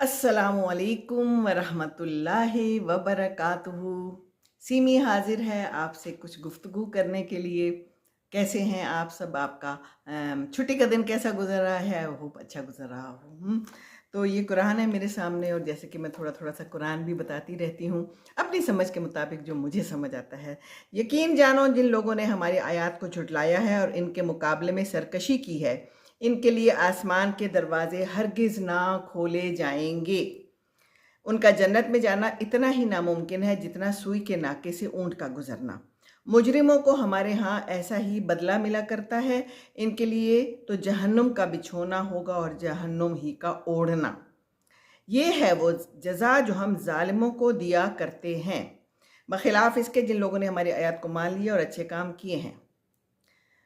अस्सलामुअलैकुम वरहमतुल्लाहि वबरकातुहू। सीमी हाजिर है आपसे कुछ गुफ्तगू करने के लिए। कैसे हैं आप सब? आपका छुट्टी का दिन कैसा गुजर रहा है? होप अच्छा गुजर रहा हो। तो ये कुरान है मेरे सामने, और जैसे कि मैं थोड़ा थोड़ा सा कुरान भी बताती रहती हूँ अपनी समझ के मुताबिक, जो मुझे समझ आता है। यकीन जानो, जिन लोगों ने हमारी आयत को झुटलाया है और इनके मुकाबले में सरकशी की है, इनके लिए आसमान के दरवाजे हरगिज़ ना खोले जाएंगे। उनका जन्नत में जाना इतना ही नामुमकिन है जितना सुई के नाके से ऊंट का गुजरना। मुजरिमों को हमारे यहाँ ऐसा ही बदला मिला करता है। इनके लिए तो जहन्नुम का बिछोना होगा और जहन्नुम ही का ओढ़ना। ये है वो जजा जो हम जालिमों को दिया करते हैं, बखिलाफ इसके जिन लोगों ने हमारी आयत को मान लिया और अच्छे काम किए हैं।